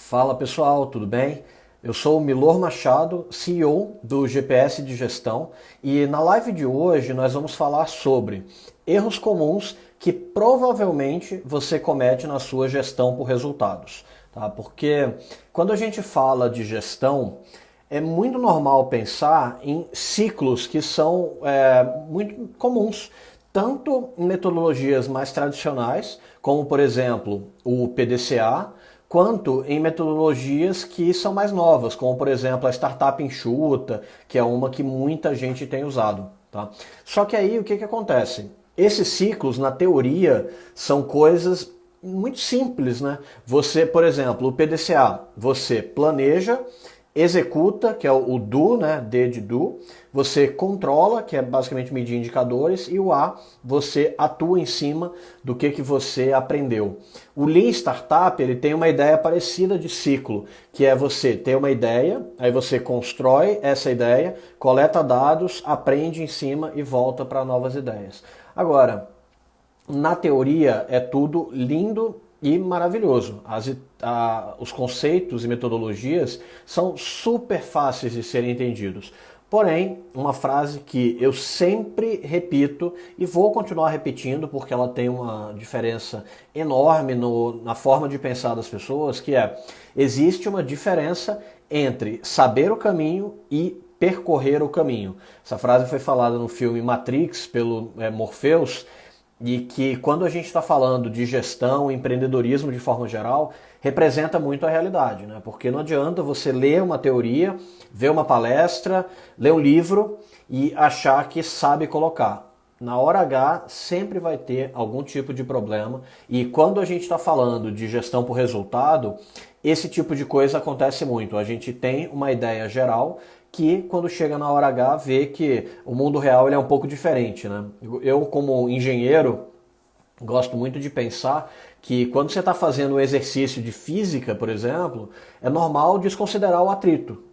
Fala pessoal, tudo bem? Eu sou o Milor Machado, CEO do GPS de Gestão, e na live de hoje nós vamos falar sobre erros comuns que provavelmente você comete na sua gestão por resultados. Tá? Porque quando a gente fala de gestão, é muito normal pensar em ciclos que são muito comuns, tanto em metodologias mais tradicionais, como por exemplo o PDCA, quanto em metodologias que são mais novas, como por exemplo a startup enxuta, que é uma que muita gente tem usado. Tá? Só que aí o que acontece? Esses ciclos, na teoria, são coisas muito simples, né? Você, por exemplo, o PDCA, você planeja, executa, que é o do, né, D de do, você controla, que é basicamente medir indicadores, e o A, você atua em cima do que você aprendeu. O Lean Startup, ele tem uma ideia parecida de ciclo, que é você ter uma ideia, aí você constrói essa ideia, coleta dados, aprende em cima e volta para novas ideias. Agora, na teoria é tudo lindo e maravilhoso. Os conceitos e metodologias são super fáceis de serem entendidos. Porém, uma frase que eu sempre repito e vou continuar repetindo porque ela tem uma diferença enorme na forma de pensar das pessoas, que é: existe uma diferença entre saber o caminho e percorrer o caminho. Essa frase foi falada no filme Matrix pelo Morpheus, e que quando a gente está falando de gestão, empreendedorismo de forma geral, representa muito a realidade, né? Porque não adianta você ler uma teoria, ver uma palestra, ler um livro e achar que sabe colocar. Na hora H sempre vai ter algum tipo de problema, e quando a gente está falando de gestão por resultado, esse tipo de coisa acontece muito. A gente tem uma ideia geral que quando chega na hora H vê que o mundo real ele é um pouco diferente, né? Eu, como engenheiro, gosto muito de pensar que quando você está fazendo um exercício de física, por exemplo, é normal desconsiderar o atrito,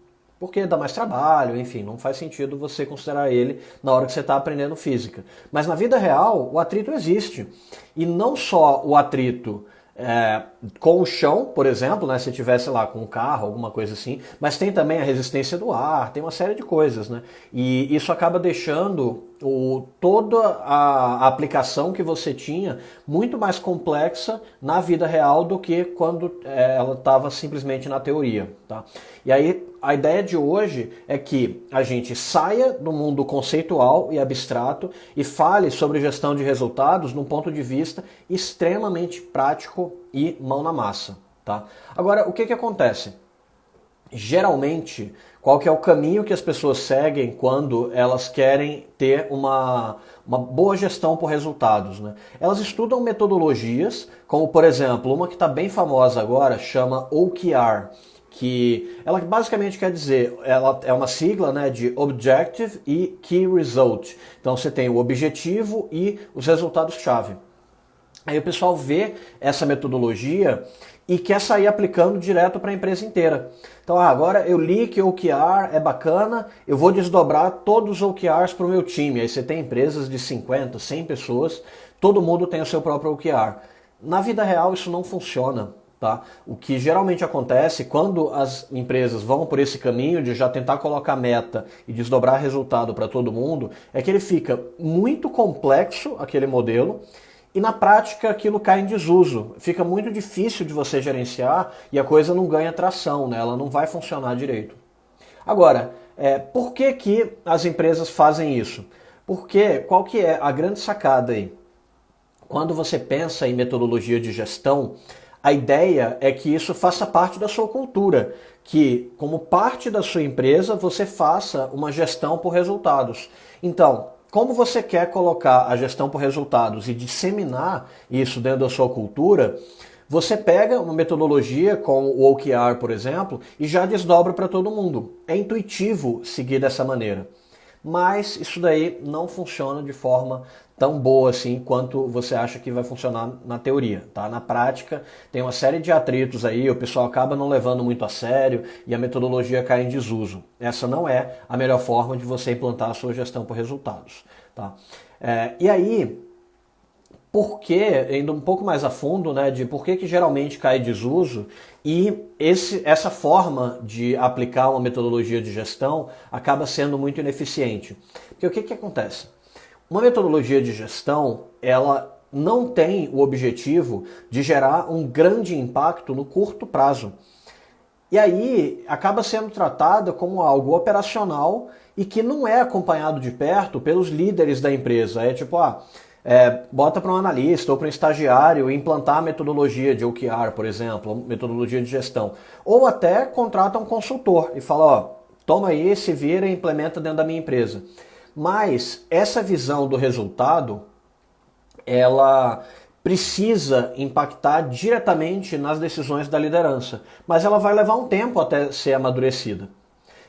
porque dá mais trabalho, enfim, não faz sentido você considerar ele na hora que você está aprendendo física. Mas na vida real, o atrito existe. E não só o atrito com o chão, por exemplo, né, se tivesse lá com um carro, alguma coisa assim, mas tem também a resistência do ar, tem uma série de coisas, né? E isso acaba deixando toda a aplicação que você tinha muito mais complexa na vida real do que quando ela estava simplesmente na teoria, tá? E aí a ideia de hoje é que a gente saia do mundo conceitual e abstrato e fale sobre gestão de resultados num ponto de vista extremamente prático e mão na massa, tá? Agora, o que acontece? Geralmente, qual que é o caminho que as pessoas seguem quando elas querem ter uma boa gestão por resultados, né? Elas estudam metodologias, como por exemplo, uma que está bem famosa agora, chama OKR, que ela basicamente quer dizer, ela é uma sigla, né, de Objective e Key Result. Então você tem o objetivo e os resultados-chave. Aí o pessoal vê essa metodologia e quer sair aplicando direto para a empresa inteira. Então agora eu li que o OKR é bacana, eu vou desdobrar todos os OKRs para o meu time. Aí você tem empresas de 50, 100 pessoas, todo mundo tem o seu próprio OKR. Na vida real isso não funciona. Tá? O que geralmente acontece quando as empresas vão por esse caminho de já tentar colocar meta e desdobrar resultado para todo mundo, é que ele fica muito complexo, aquele modelo, e na prática aquilo cai em desuso. Fica muito difícil de você gerenciar e a coisa não ganha tração, né? Ela não vai funcionar direito. Agora, por que as empresas fazem isso? Porque qual que é a grande sacada aí? Quando você pensa em metodologia de gestão, a ideia é que isso faça parte da sua cultura, que como parte da sua empresa você faça uma gestão por resultados. Então, como você quer colocar a gestão por resultados e disseminar isso dentro da sua cultura, você pega uma metodologia como o OKR, por exemplo, e já desdobra para todo mundo. É intuitivo seguir dessa maneira. Mas isso daí não funciona de forma tão boa assim quanto você acha que vai funcionar na teoria, tá? Na prática tem uma série de atritos aí, o pessoal acaba não levando muito a sério e a metodologia cai em desuso. Essa não é a melhor forma de você implantar a sua gestão por resultados, tá? E aí, por que, indo um pouco mais a fundo, né, de por que geralmente cai desuso e essa forma de aplicar uma metodologia de gestão acaba sendo muito ineficiente. Porque o que acontece? Uma metodologia de gestão, ela não tem o objetivo de gerar um grande impacto no curto prazo. E aí acaba sendo tratada como algo operacional e que não é acompanhado de perto pelos líderes da empresa. É tipo, bota para um analista ou para um estagiário implantar a metodologia de OKR, por exemplo, metodologia de gestão. Ou até contrata um consultor e fala, ó, toma aí, se vira e implementa dentro da minha empresa. Mas essa visão do resultado, ela precisa impactar diretamente nas decisões da liderança, mas ela vai levar um tempo até ser amadurecida.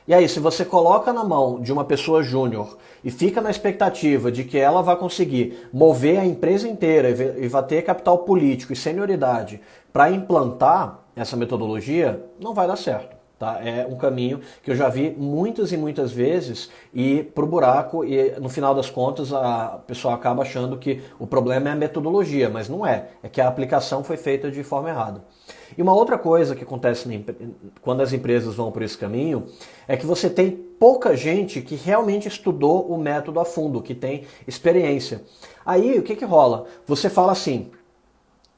E aí, se você coloca na mão de uma pessoa júnior e fica na expectativa de que ela vai conseguir mover a empresa inteira e vai ter capital político e senioridade para implantar essa metodologia, não vai dar certo. Tá? É um caminho que eu já vi muitas e muitas vezes e pro buraco, e no final das contas a pessoa acaba achando que o problema é a metodologia, mas não é. É que a aplicação foi feita de forma errada. E uma outra coisa que acontece quando as empresas vão por esse caminho é que você tem pouca gente que realmente estudou o método a fundo, que tem experiência. Aí o que rola? Você fala assim,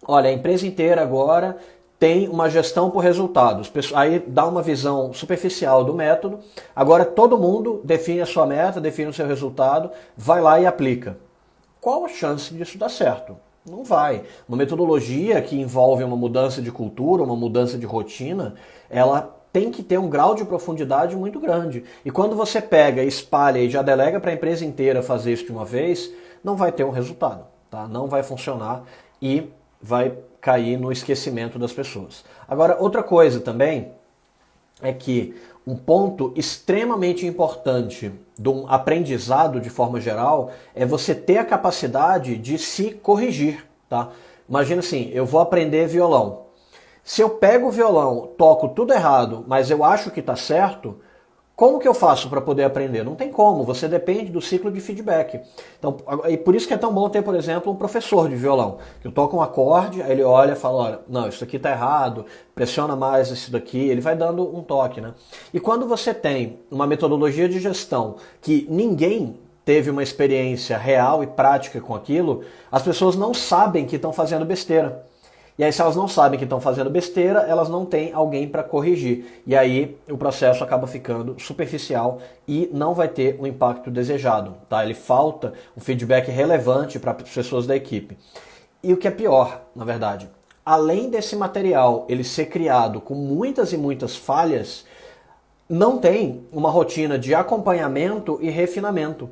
olha, a empresa inteira agora tem uma gestão por resultados. Aí dá uma visão superficial do método. Agora todo mundo define a sua meta, define o seu resultado, vai lá e aplica. Qual a chance disso dar certo? Não vai. Uma metodologia que envolve uma mudança de cultura, uma mudança de rotina, ela tem que ter um grau de profundidade muito grande. E quando você pega, espalha e já delega para a empresa inteira fazer isso de uma vez, não vai ter um resultado. Tá? Não vai funcionar e vai cair no esquecimento das pessoas. Agora, outra coisa também é que um ponto extremamente importante de um aprendizado de forma geral é você ter a capacidade de se corrigir. Tá? Imagina assim, eu vou aprender violão. Se eu pego o violão, toco tudo errado, mas eu acho que está certo, como que eu faço para poder aprender? Não tem como, você depende do ciclo de feedback. Então, e por isso que é tão bom ter, por exemplo, um professor de violão, que eu toco um acorde, aí ele olha e fala, olha, não, isso aqui está errado, pressiona mais isso daqui, ele vai dando um toque, né? E quando você tem uma metodologia de gestão que ninguém teve uma experiência real e prática com aquilo, as pessoas não sabem que estão fazendo besteira. E aí, se elas não sabem que estão fazendo besteira, elas não têm alguém para corrigir. E aí, o processo acaba ficando superficial e não vai ter o impacto desejado. Tá? Ele falta um feedback relevante para as pessoas da equipe. E o que é pior, na verdade, além desse material ele ser criado com muitas e muitas falhas, não tem uma rotina de acompanhamento e refinamento.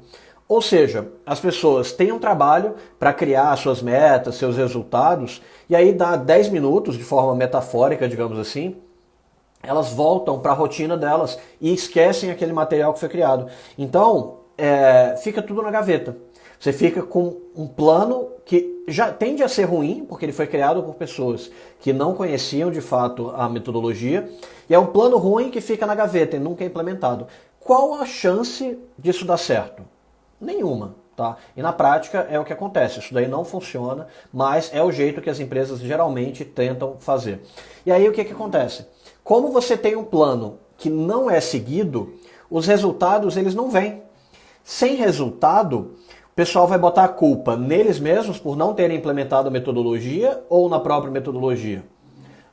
Ou seja, as pessoas têm um trabalho para criar suas metas, seus resultados, e aí dá 10 minutos, de forma metafórica, digamos assim, elas voltam para a rotina delas e esquecem aquele material que foi criado. Então, fica tudo na gaveta. Você fica com um plano que já tende a ser ruim, porque ele foi criado por pessoas que não conheciam de fato a metodologia, e é um plano ruim que fica na gaveta e nunca é implementado. Qual a chance disso dar certo? Nenhuma, tá? E na prática é o que acontece, isso daí não funciona, mas é o jeito que as empresas geralmente tentam fazer. E aí o que acontece? Como você tem um plano que não é seguido, os resultados eles não vêm. Sem resultado, o pessoal vai botar a culpa neles mesmos por não terem implementado a metodologia ou na própria metodologia.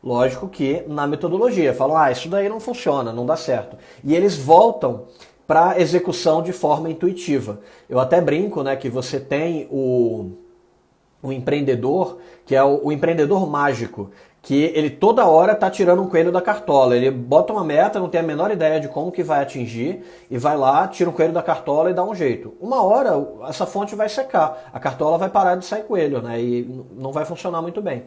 Lógico que na metodologia, falam, isso daí não funciona, não dá certo. E eles voltam para execução de forma intuitiva. Eu até brinco, né, que você tem o empreendedor, que é o empreendedor mágico, que ele toda hora está tirando um coelho da cartola. Ele bota uma meta, não tem a menor ideia de como que vai atingir, e vai lá, tira um coelho da cartola e dá um jeito. Uma hora, essa fonte vai secar, a cartola vai parar de sair coelho, né, e não vai funcionar muito bem.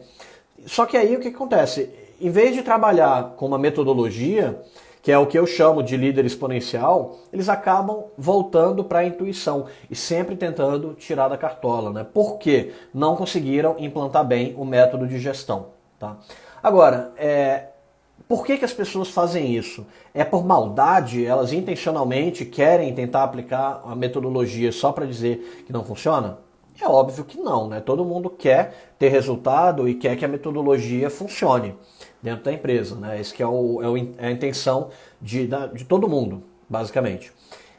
Só que aí o que acontece? Em vez de trabalhar com uma metodologia, que é o que eu chamo de líder exponencial, eles acabam voltando para a intuição e sempre tentando tirar da cartola, né? Porque não conseguiram implantar bem o método de gestão. Tá? Agora, por que as pessoas fazem isso? É por maldade? Elas intencionalmente querem tentar aplicar a metodologia só para dizer que não funciona? É óbvio que não, né? Todo mundo quer ter resultado e quer que a metodologia funcione dentro da empresa, né? Esse que é a intenção de todo mundo, basicamente.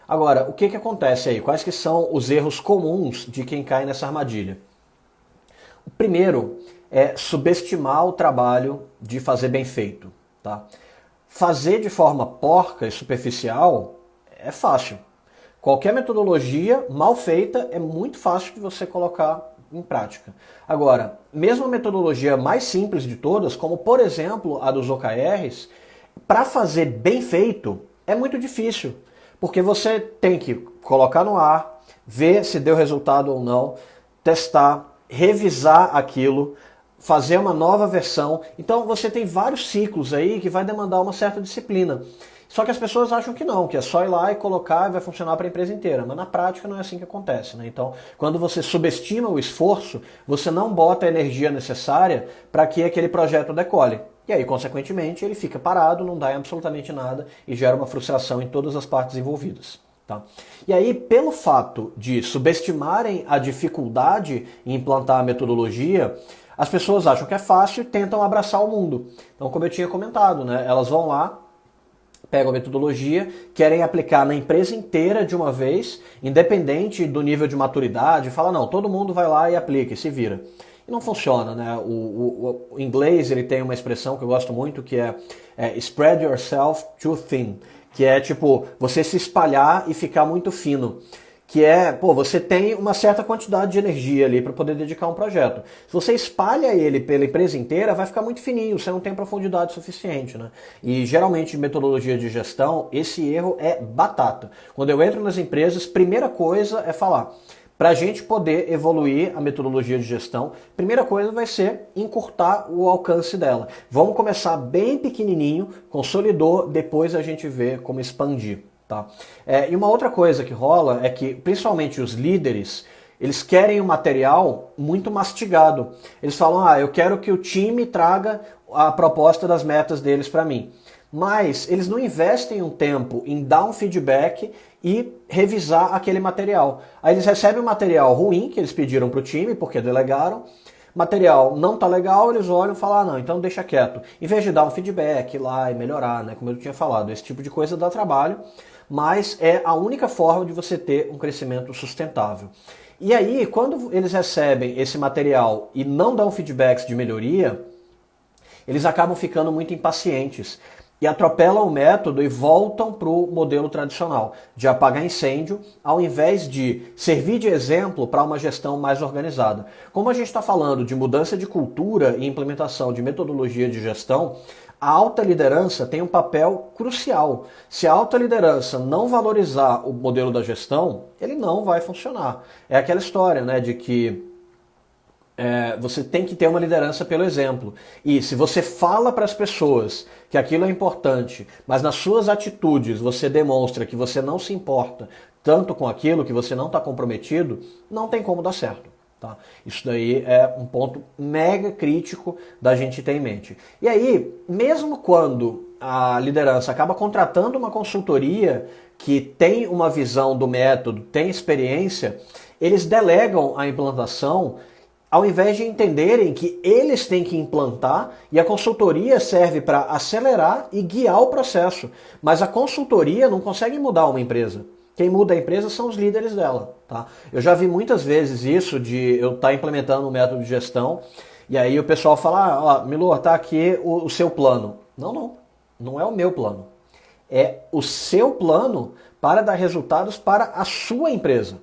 Agora, o que acontece aí? Quais que são os erros comuns de quem cai nessa armadilha? O primeiro é subestimar o trabalho de fazer bem feito, tá? Fazer de forma porca e superficial é fácil. Qualquer metodologia mal feita é muito fácil de você colocar em prática. Agora, mesmo a metodologia mais simples de todas, como por exemplo a dos OKRs, para fazer bem feito é muito difícil, porque você tem que colocar no ar, ver se deu resultado ou não, testar, revisar aquilo, fazer uma nova versão. Então você tem vários ciclos aí que vai demandar uma certa disciplina. Só que as pessoas acham que não, que é só ir lá e colocar e vai funcionar para a empresa inteira. Mas na prática não é assim que acontece, né? Então, quando você subestima o esforço, você não bota a energia necessária para que aquele projeto decole. E aí, consequentemente, ele fica parado, não dá em absolutamente nada e gera uma frustração em todas as partes envolvidas. Tá? E aí, pelo fato de subestimarem a dificuldade em implantar a metodologia, as pessoas acham que é fácil e tentam abraçar o mundo. Então, como eu tinha comentado, né, elas vão lá, pegam a metodologia, querem aplicar na empresa inteira de uma vez, independente do nível de maturidade, fala, não, todo mundo vai lá e aplica e se vira. E não funciona, né? O inglês ele tem uma expressão que eu gosto muito, que é spread yourself too thin, que é tipo, você se espalhar e ficar muito fino. Que é, você tem uma certa quantidade de energia ali para poder dedicar um projeto. Se você espalha ele pela empresa inteira, vai ficar muito fininho, você não tem profundidade suficiente, né? E geralmente, em metodologia de gestão, esse erro é batata. Quando eu entro nas empresas, primeira coisa é falar, para a gente poder evoluir a metodologia de gestão, primeira coisa vai ser encurtar o alcance dela. Vamos começar bem pequenininho, consolidou, depois a gente vê como expandir. Tá? E uma outra coisa que rola é que, principalmente os líderes, eles querem um material muito mastigado. Eles falam, eu quero que o time traga a proposta das metas deles para mim. Mas eles não investem um tempo em dar um feedback e revisar aquele material. Aí eles recebem um material ruim que eles pediram para o time, porque delegaram. Material não tá legal, eles olham e falam, não, então deixa quieto. Em vez de dar um feedback lá e melhorar, né, como eu tinha falado, esse tipo de coisa dá trabalho, mas é a única forma de você ter um crescimento sustentável. E aí, quando eles recebem esse material e não dão feedbacks de melhoria, eles acabam ficando muito impacientes e atropelam o método e voltam para o modelo tradicional de apagar incêndio, ao invés de servir de exemplo para uma gestão mais organizada. Como a gente está falando de mudança de cultura e implementação de metodologia de gestão, a alta liderança tem um papel crucial. Se a alta liderança não valorizar o modelo da gestão, ele não vai funcionar. É aquela história, né, de que você tem que ter uma liderança pelo exemplo. E se você fala para as pessoas que aquilo é importante, mas nas suas atitudes você demonstra que você não se importa tanto com aquilo, que você não está comprometido, não tem como dar certo. Tá? Isso daí é um ponto mega crítico da gente ter em mente. E aí, mesmo quando a liderança acaba contratando uma consultoria que tem uma visão do método, tem experiência, eles delegam a implantação ao invés de entenderem que eles têm que implantar e a consultoria serve para acelerar e guiar o processo. Mas a consultoria não consegue mudar uma empresa. Quem muda a empresa são os líderes dela. Tá? Eu já vi muitas vezes isso de eu estar implementando um método de gestão e aí o pessoal fala, Milor, tá aqui o seu plano. Não é o meu plano. É o seu plano para dar resultados para a sua empresa.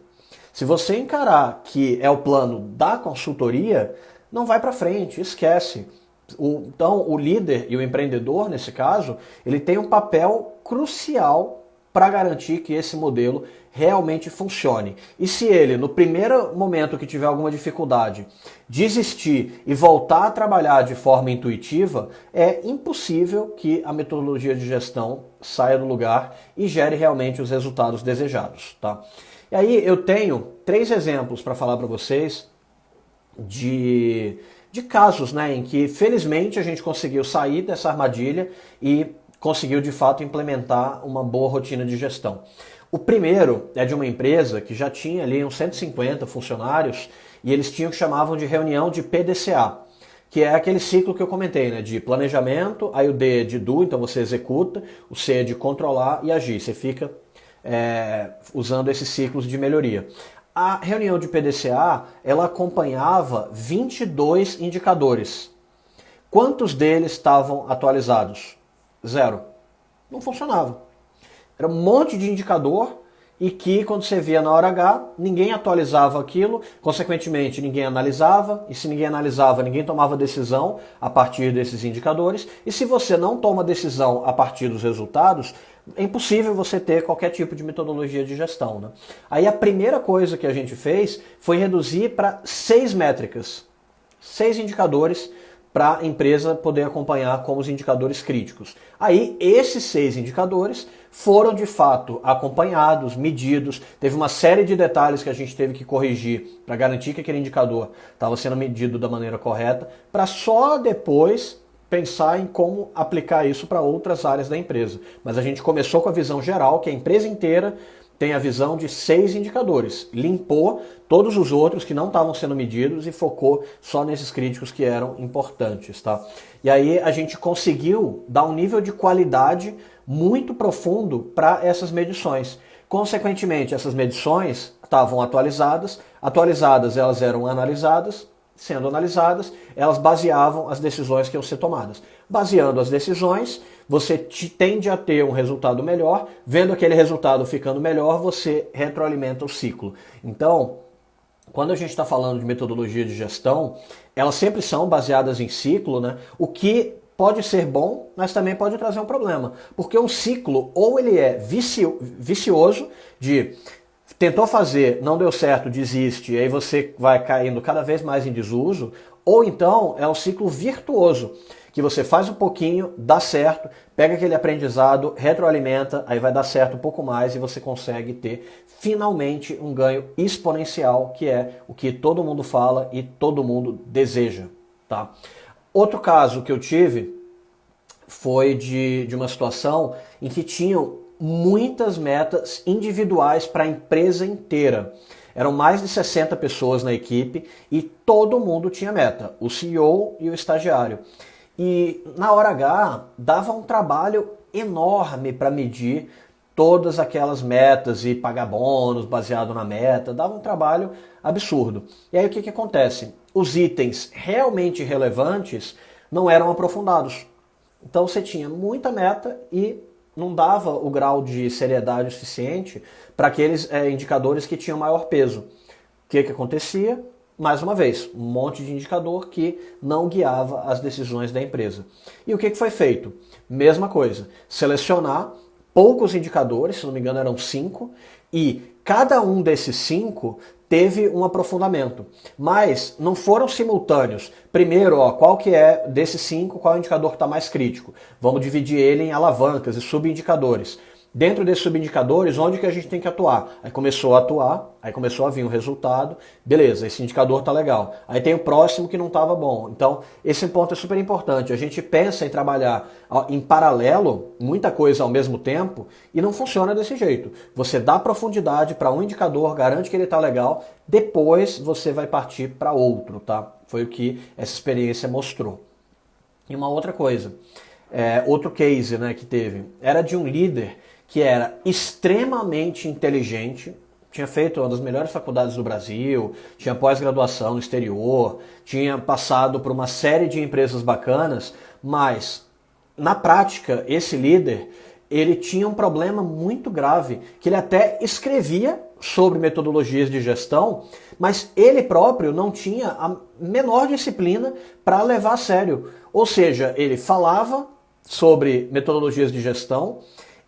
Se você encarar que é o plano da consultoria, não vai para frente, esquece. Então, o líder e o empreendedor, nesse caso, ele tem um papel crucial para garantir que esse modelo realmente funcione. E se ele, no primeiro momento que tiver alguma dificuldade, desistir e voltar a trabalhar de forma intuitiva, é impossível que a metodologia de gestão saia do lugar e gere realmente os resultados desejados. Tá? E aí eu tenho 3 exemplos para falar para vocês de casos, né, em que felizmente a gente conseguiu sair dessa armadilha e conseguiu de fato implementar uma boa rotina de gestão. O primeiro é de uma empresa que já tinha ali uns 150 funcionários e eles tinham o que chamavam de reunião de PDCA, que é aquele ciclo que eu comentei, né, de planejamento, aí o D é de do, então você executa, o C é de controlar e agir, você fica usando esses ciclos de melhoria. A reunião de PDCA, ela acompanhava 22 indicadores. Quantos deles estavam atualizados? 0. Não funcionava. Era um monte de indicador e que, quando você via na hora H, ninguém atualizava aquilo, consequentemente ninguém analisava, e se ninguém analisava, ninguém tomava decisão a partir desses indicadores, e se você não toma decisão a partir dos resultados, é impossível você ter qualquer tipo de metodologia de gestão, né? Aí a primeira coisa que a gente fez foi reduzir para 6 métricas, 6 indicadores, para a empresa poder acompanhar como os indicadores críticos. Aí, esses 6 indicadores foram de fato acompanhados, medidos, teve uma série de detalhes que a gente teve que corrigir para garantir que aquele indicador estava sendo medido da maneira correta, para só depois pensar em como aplicar isso para outras áreas da empresa. Mas a gente começou com a visão geral, que a empresa inteira tem a visão de 6 indicadores. Limpou todos os outros que não estavam sendo medidos e focou só nesses críticos que eram importantes, tá? E aí a gente conseguiu dar um nível de qualidade muito profundo para essas medições. Consequentemente, essas medições estavam atualizadas, elas eram analisadas, sendo analisadas, elas baseavam as decisões que iam ser tomadas. Baseando as decisões, você tende a ter um resultado melhor, vendo aquele resultado ficando melhor, você retroalimenta o ciclo. Então, quando a gente está falando de metodologia de gestão, elas sempre são baseadas em ciclo, né? O que pode ser bom, mas também pode trazer um problema. Porque um ciclo, ou ele é vicioso, de tentou fazer, não deu certo, desiste, e aí você vai caindo cada vez mais em desuso, ou então é um ciclo virtuoso, que você faz um pouquinho, dá certo, pega aquele aprendizado, retroalimenta, aí vai dar certo um pouco mais e você consegue ter finalmente um ganho exponencial, que é o que todo mundo fala e todo mundo deseja, tá? Outro caso que eu tive foi de uma situação em que tinham muitas metas individuais para a empresa inteira. Eram mais de 60 pessoas na equipe e todo mundo tinha meta, o CEO e o estagiário. E na hora H dava um trabalho enorme para medir todas aquelas metas e pagar bônus baseado na meta, dava um trabalho absurdo. E aí o que acontece? Os itens realmente relevantes não eram aprofundados. Então você tinha muita meta e não dava o grau de seriedade suficiente para aqueles indicadores que tinham maior peso. O que acontecia? Mais uma vez, um monte de indicador que não guiava as decisões da empresa. E o que foi feito? Mesma coisa, selecionar poucos indicadores, se não me engano eram 5, e cada um desses 5 teve um aprofundamento, mas não foram simultâneos. Primeiro, qual que é desses 5, qual é o indicador que está mais crítico? Vamos dividir ele em alavancas e subindicadores. Dentro desses subindicadores, onde que a gente tem que atuar? Aí começou a atuar, aí começou a vir o resultado, beleza, esse indicador tá legal. Aí tem o próximo que não estava bom. Então, esse ponto é super importante. A gente pensa em trabalhar em paralelo, muita coisa ao mesmo tempo, e não funciona desse jeito. Você dá profundidade para um indicador, garante que ele tá legal, depois você vai partir para outro, tá? Foi o que essa experiência mostrou. E uma outra coisa, outro case, né, que teve, era de um líder que era extremamente inteligente, tinha feito uma das melhores faculdades do Brasil, tinha pós-graduação no exterior, tinha passado por uma série de empresas bacanas, mas na prática esse líder ele tinha um problema muito grave, que ele até escrevia sobre metodologias de gestão, mas ele próprio não tinha a menor disciplina para levar a sério. Ou seja, ele falava sobre metodologias de gestão,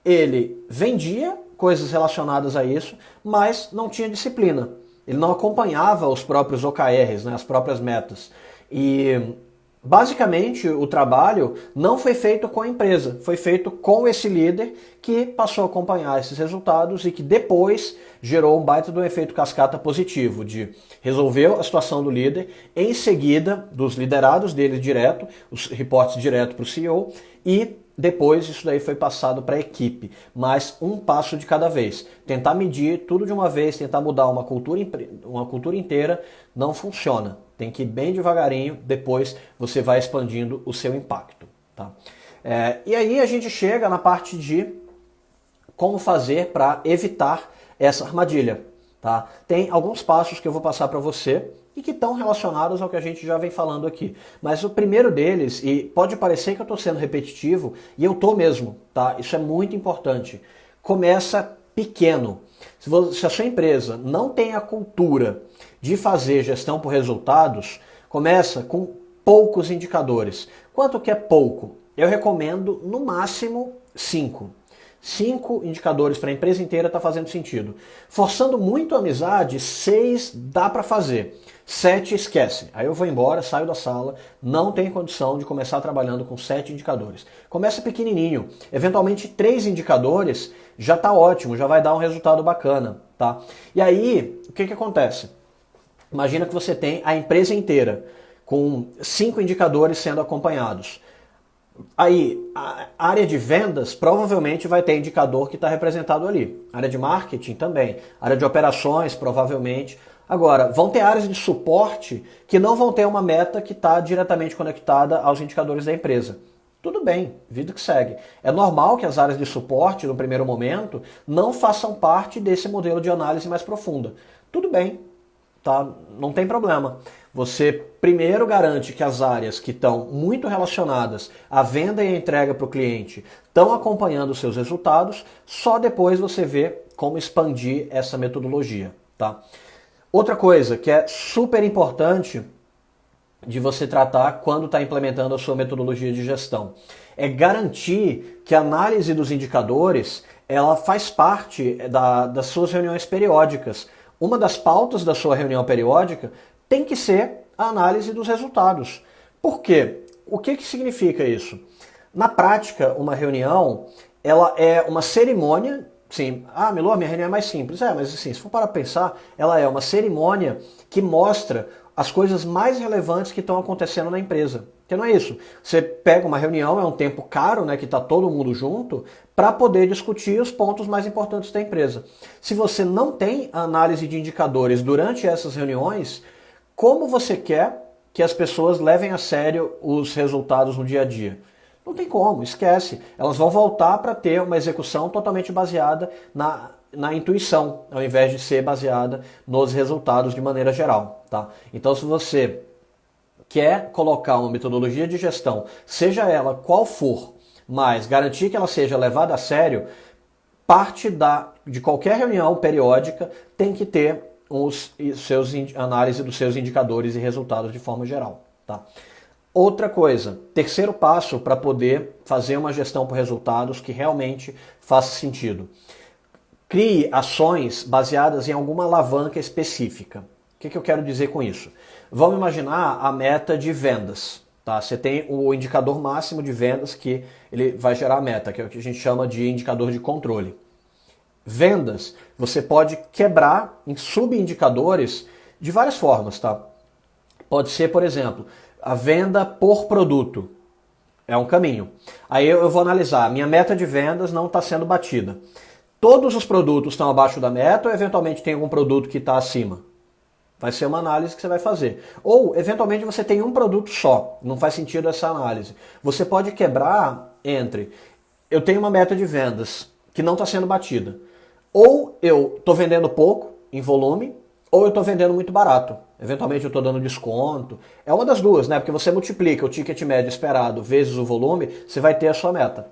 ele vendia coisas relacionadas a isso, mas não tinha disciplina. Ele não acompanhava os próprios OKRs, né, as próprias metas. E Basicamente, o trabalho não foi feito com a empresa, foi feito com esse líder que passou a acompanhar esses resultados e que depois gerou um baita de um efeito cascata positivo, de resolveu a situação do líder, em seguida, dos liderados dele direto, os reportes direto para o CEO, e depois isso daí foi passado para a equipe, mas um passo de cada vez. Tentar medir tudo de uma vez, tentar mudar uma cultura inteira, não funciona. Tem que ir bem devagarinho, depois você vai expandindo o seu impacto. Tá? E aí a gente chega na parte de como fazer para evitar essa armadilha. Tá? Tem alguns passos que eu vou passar para você e que estão relacionados ao que a gente já vem falando aqui. Mas o primeiro deles, e pode parecer que eu estou sendo repetitivo, e eu estou mesmo, tá? Isso é muito importante. Começa pequeno. Se a sua empresa não tem a cultura de fazer gestão por resultados, começa com poucos indicadores. Quanto que é pouco? Eu recomendo no máximo 5. 5 indicadores para a empresa inteira está fazendo sentido. Forçando muito a amizade, 6 dá para fazer. 7 esquece. Aí eu vou embora, saio da sala, não tem condição de começar trabalhando com 7 indicadores. Começa pequenininho. Eventualmente 3 indicadores já está ótimo, já vai dar um resultado bacana. Tá? E aí, o que acontece? Imagina que você tem a empresa inteira com 5 indicadores sendo acompanhados. Aí, a área de vendas provavelmente vai ter indicador que está representado ali. A área de marketing também. A área de operações, provavelmente. Agora, vão ter áreas de suporte que não vão ter uma meta que está diretamente conectada aos indicadores da empresa. Tudo bem, vida que segue. É normal que as áreas de suporte, no primeiro momento, não façam parte desse modelo de análise mais profunda. Tudo bem, tá? Não tem problema. Você primeiro garante que as áreas que estão muito relacionadas à venda e à entrega para o cliente estão acompanhando os seus resultados, só depois você vê como expandir essa metodologia. Tá? Outra coisa que é super importante de você tratar quando está implementando a sua metodologia de gestão é garantir que a análise dos indicadores ela faz parte das suas reuniões periódicas. Uma das pautas da sua reunião periódica tem que ser a análise dos resultados. Por quê? O que significa isso? Na prática, uma reunião ela é uma cerimônia. Sim, Milor, minha reunião é mais simples. Mas assim, se for para pensar, ela é uma cerimônia que mostra as coisas mais relevantes que estão acontecendo na empresa. Porque não é isso. Você pega uma reunião, é um tempo caro, né, que está todo mundo junto, para poder discutir os pontos mais importantes da empresa. Se você não tem a análise de indicadores durante essas reuniões, como você quer que as pessoas levem a sério os resultados no dia a dia? Não tem como, esquece. Elas vão voltar para ter uma execução totalmente baseada na intuição, ao invés de ser baseada nos resultados de maneira geral. Tá? Então, se você quer colocar uma metodologia de gestão, seja ela qual for, mas garantir que ela seja levada a sério, parte de qualquer reunião periódica tem que ter análise dos seus indicadores e resultados de forma geral. Tá? Outra coisa, terceiro passo para poder fazer uma gestão por resultados que realmente faça sentido. Crie ações baseadas em alguma alavanca específica. O que eu quero dizer com isso? Vamos imaginar a meta de vendas. Tá? Você tem o indicador máximo de vendas que ele vai gerar a meta, que é o que a gente chama de indicador de controle. Vendas, você pode quebrar em subindicadores de várias formas. Tá? Pode ser, por exemplo, a venda por produto. É um caminho. Aí eu vou analisar, minha meta de vendas não está sendo batida. Todos os produtos estão abaixo da meta ou eventualmente tem algum produto que está acima? Vai ser uma análise que você vai fazer. Ou, eventualmente, você tem um produto só. Não faz sentido essa análise. Você pode quebrar entre eu tenho uma meta de vendas que não está sendo batida. Ou eu estou vendendo pouco em volume, ou eu estou vendendo muito barato. Eventualmente eu estou dando desconto. É uma das duas, né? Porque você multiplica o ticket médio esperado vezes o volume, você vai ter a sua meta.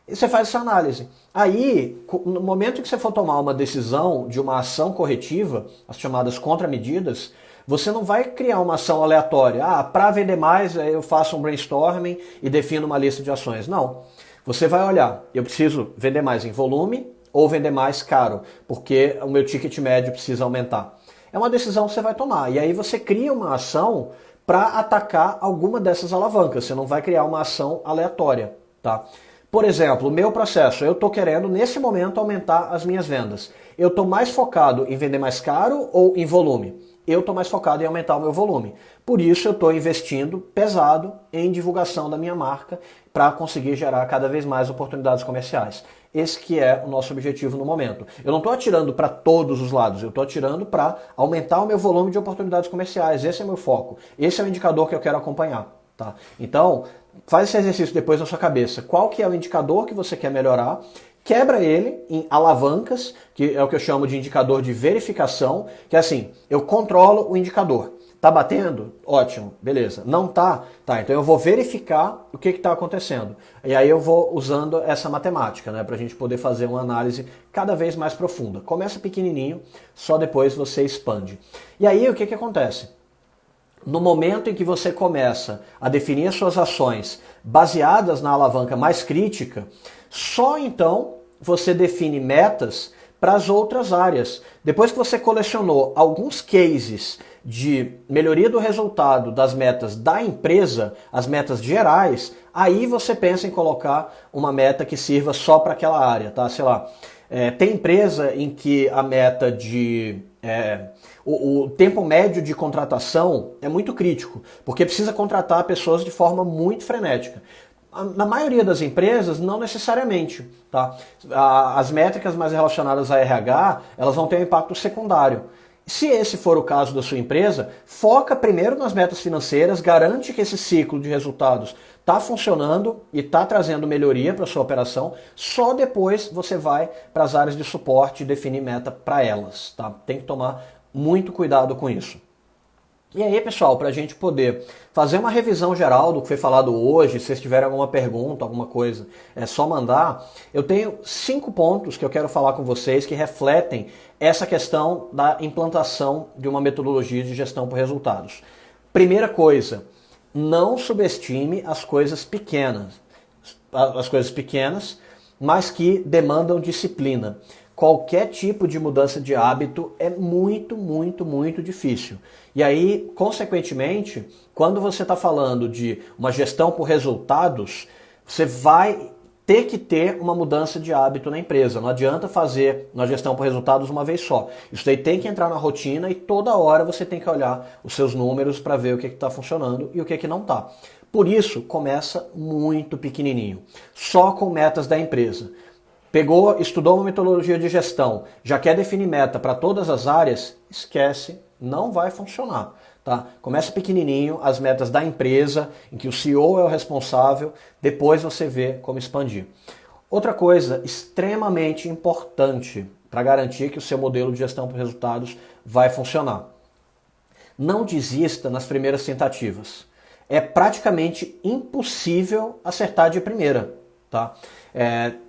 E você faz essa análise. Aí, no momento em que você for tomar uma decisão de uma ação corretiva, as chamadas contramedidas, você não vai criar uma ação aleatória. Para vender mais, eu faço um brainstorming e defino uma lista de ações. Não. Você vai olhar, eu preciso vender mais em volume ou vender mais caro, porque o meu ticket médio precisa aumentar. É uma decisão que você vai tomar. E aí você cria uma ação para atacar alguma dessas alavancas. Você não vai criar uma ação aleatória, tá? Por exemplo, o meu processo, eu estou querendo nesse momento aumentar as minhas vendas. Eu estou mais focado em vender mais caro ou em volume? Eu estou mais focado em aumentar o meu volume. Por isso eu estou investindo pesado em divulgação da minha marca para conseguir gerar cada vez mais oportunidades comerciais. Esse que é o nosso objetivo no momento. Eu não estou atirando para todos os lados, eu estou atirando para aumentar o meu volume de oportunidades comerciais. Esse é o meu foco. Esse é o indicador que eu quero acompanhar. Tá? Então, faz esse exercício depois na sua cabeça. Qual que é o indicador que você quer melhorar? Quebra ele em alavancas, que é o que eu chamo de indicador de verificação, que é assim, eu controlo o indicador. Tá batendo? Ótimo, beleza. Não tá? Tá, então eu vou verificar o que está acontecendo. E aí eu vou usando essa matemática, né, para a gente poder fazer uma análise cada vez mais profunda. Começa pequenininho, só depois você expande. E aí o que acontece? No momento em que você começa a definir as suas ações baseadas na alavanca mais crítica, só então você define metas para as outras áreas. Depois que você colecionou alguns cases de melhoria do resultado das metas da empresa, as metas gerais, aí você pensa em colocar uma meta que sirva só para aquela área, tá? Sei lá, tem empresa em que a meta de... o tempo médio de contratação é muito crítico, porque precisa contratar pessoas de forma muito frenética. Na maioria das empresas, não necessariamente. Tá? As métricas mais relacionadas a RH, elas vão ter um impacto secundário. Se esse for o caso da sua empresa, foca primeiro nas metas financeiras, garante que esse ciclo de resultados está funcionando e está trazendo melhoria para a sua operação, só depois você vai para as áreas de suporte e definir meta para elas. Tá? Tem que tomar muito cuidado com isso. E aí, pessoal, para a gente poder fazer uma revisão geral do que foi falado hoje, se vocês tiverem alguma pergunta, alguma coisa, é só mandar. Eu tenho 5 pontos que eu quero falar com vocês que refletem essa questão da implantação de uma metodologia de gestão por resultados. Primeira coisa, não subestime as coisas pequenas, mas que demandam disciplina. Qualquer tipo de mudança de hábito é muito, muito, muito difícil. E aí, consequentemente, quando você está falando de uma gestão por resultados, você vai ter que ter uma mudança de hábito na empresa. Não adianta fazer uma gestão por resultados uma vez só. Isso daí tem que entrar na rotina e toda hora você tem que olhar os seus números para ver o que está funcionando e o que não está. Por isso, começa muito pequenininho, só com metas da empresa. Pegou, estudou uma metodologia de gestão, já quer definir meta para todas as áreas, esquece, não vai funcionar. Tá? Começa pequenininho, as metas da empresa, em que o CEO é o responsável, depois você vê como expandir. Outra coisa extremamente importante para garantir que o seu modelo de gestão por resultados vai funcionar. Não desista nas primeiras tentativas. É praticamente impossível acertar de primeira. Tá?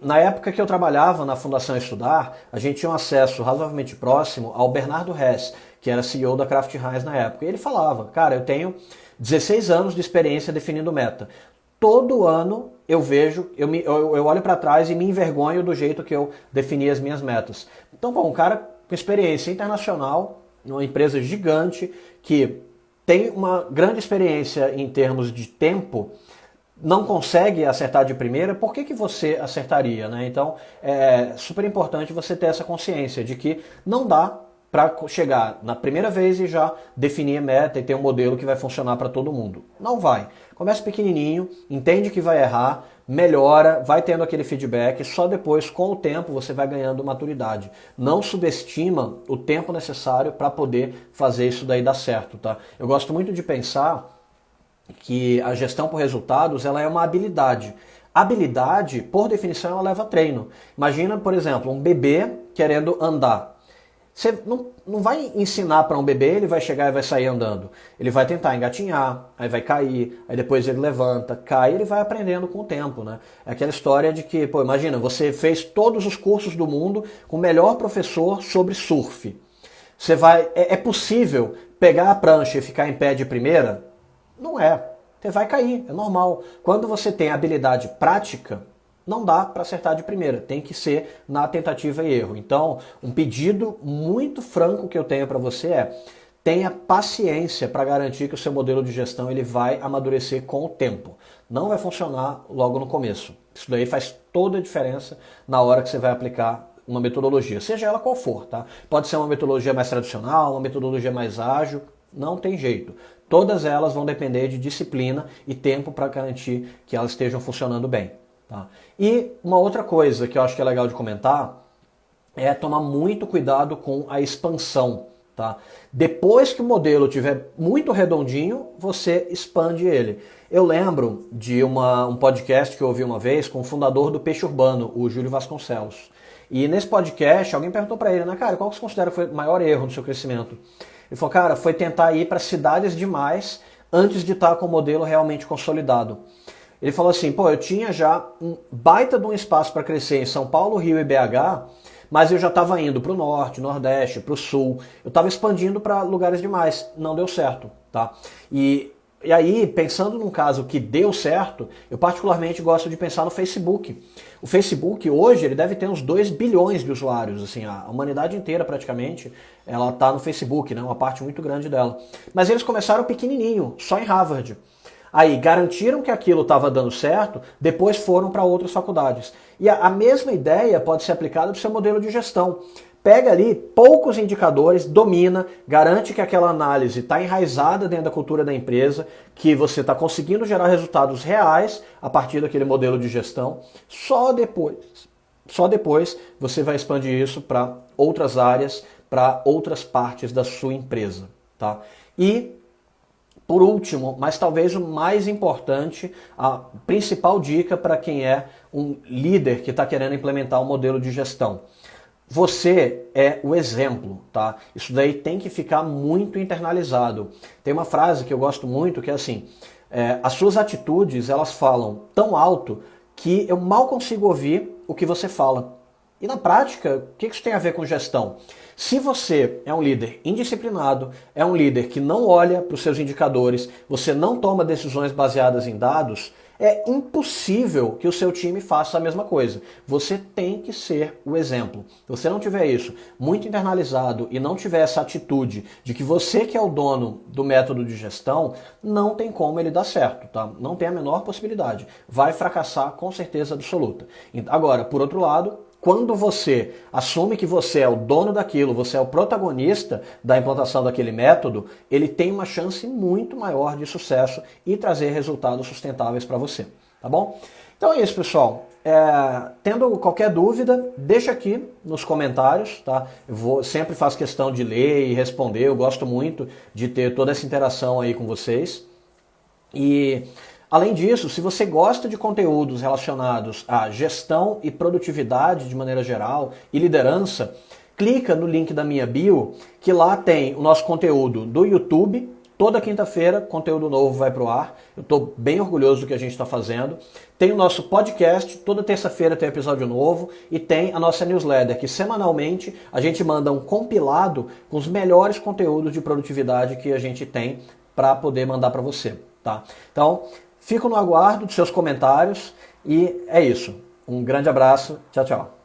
Na época que eu trabalhava na Fundação Estudar, a gente tinha um acesso razoavelmente próximo ao Bernardo Hess, que era CEO da Kraft Heinz na época. E ele falava, cara, eu tenho 16 anos de experiência definindo meta. Todo ano eu vejo, eu olho para trás e me envergonho do jeito que eu defini as minhas metas. Então, bom, um cara com experiência internacional, numa empresa gigante, que tem uma grande experiência em termos de tempo, não consegue acertar de primeira, por que você acertaria? Né? Então, é super importante você ter essa consciência de que não dá para chegar na primeira vez e já definir a meta e ter um modelo que vai funcionar para todo mundo. Não vai. Começa pequenininho, entende que vai errar, melhora, vai tendo aquele feedback, só depois, com o tempo, você vai ganhando maturidade. Não subestima o tempo necessário para poder fazer isso daí dar certo. Tá? Eu gosto muito de pensar que a gestão por resultados ela é uma habilidade. Habilidade, por definição, ela leva treino. Imagina, por exemplo, um bebê querendo andar. Você não vai ensinar para um bebê, ele vai chegar e vai sair andando. Ele vai tentar engatinhar, aí vai cair, aí depois ele levanta, cai, ele vai aprendendo com o tempo. Né? É aquela história de que, pô, imagina, você fez todos os cursos do mundo com o melhor professor sobre surf. Você vai, é possível pegar a prancha e ficar em pé de primeira? Não é. Você vai cair, é normal. Quando você tem habilidade prática, não dá para acertar de primeira. Tem que ser na tentativa e erro. Então, um pedido muito franco que eu tenho para você é: tenha paciência para garantir que o seu modelo de gestão ele vai amadurecer com o tempo. Não vai funcionar logo no começo. Isso daí faz toda a diferença na hora que você vai aplicar uma metodologia, seja ela qual for, tá? Pode ser uma metodologia mais tradicional, uma metodologia mais ágil, não tem jeito. Todas elas vão depender de disciplina e tempo para garantir que elas estejam funcionando bem. Tá? E uma outra coisa que eu acho que é legal de comentar é tomar muito cuidado com a expansão. Tá? Depois que o modelo estiver muito redondinho, você expande ele. Eu lembro de um podcast que eu ouvi uma vez com o fundador do Peixe Urbano, o Júlio Vasconcelos. E nesse podcast, alguém perguntou para ele, né, cara, qual que você considera foi o maior erro do seu crescimento? Ele falou, cara, foi tentar ir para cidades demais antes de estar com o modelo realmente consolidado. Ele falou assim, pô, eu tinha já um baita de um espaço para crescer em São Paulo, Rio e BH, mas eu já estava indo para o norte, nordeste, para o sul. Eu estava expandindo para lugares demais. Não deu certo, tá? E aí, pensando num caso que deu certo, eu particularmente gosto de pensar no Facebook. O Facebook hoje ele deve ter uns 2 bilhões de usuários. Assim, a humanidade inteira praticamente ela está no Facebook, né? Uma parte muito grande dela. Mas eles começaram pequenininho, só em Harvard. Aí garantiram que aquilo estava dando certo, depois foram para outras faculdades. E a mesma ideia pode ser aplicada para o seu modelo de gestão. Pega ali poucos indicadores, domina, garante que aquela análise está enraizada dentro da cultura da empresa, que você está conseguindo gerar resultados reais a partir daquele modelo de gestão. Só depois você vai expandir isso para outras áreas, para outras partes da sua empresa. Tá? E por último, mas talvez o mais importante, a principal dica para quem é um líder que está querendo implementar um modelo de gestão. Você é o exemplo, tá? Isso daí tem que ficar muito internalizado. Tem uma frase que eu gosto muito que é assim, as suas atitudes elas falam tão alto que eu mal consigo ouvir o que você fala. E na prática, o que isso tem a ver com gestão? Se você é um líder indisciplinado, é um líder que não olha para os seus indicadores, você não toma decisões baseadas em dados, é impossível que o seu time faça a mesma coisa. Você tem que ser o exemplo. Se você não tiver isso muito internalizado e não tiver essa atitude de que você que é o dono do método de gestão, não tem como ele dar certo, tá? Não tem a menor possibilidade. Vai fracassar com certeza absoluta. Agora, por outro lado, quando você assume que você é o dono daquilo, você é o protagonista da implantação daquele método, ele tem uma chance muito maior de sucesso e trazer resultados sustentáveis para você, tá bom? Então é isso, pessoal. Tendo qualquer dúvida, deixa aqui nos comentários, tá? Sempre faço questão de ler e responder, eu gosto muito de ter toda essa interação aí com vocês. E além disso, se você gosta de conteúdos relacionados à gestão e produtividade de maneira geral e liderança, clica no link da minha bio, que lá tem o nosso conteúdo do YouTube. Toda quinta-feira, conteúdo novo vai para o ar. Eu estou bem orgulhoso do que a gente está fazendo. Tem o nosso podcast, toda terça-feira tem episódio novo. E tem a nossa newsletter, que semanalmente a gente manda um compilado com os melhores conteúdos de produtividade que a gente tem para poder mandar para você. Tá? Então, fico no aguardo dos seus comentários e é isso. Um grande abraço. Tchau, tchau.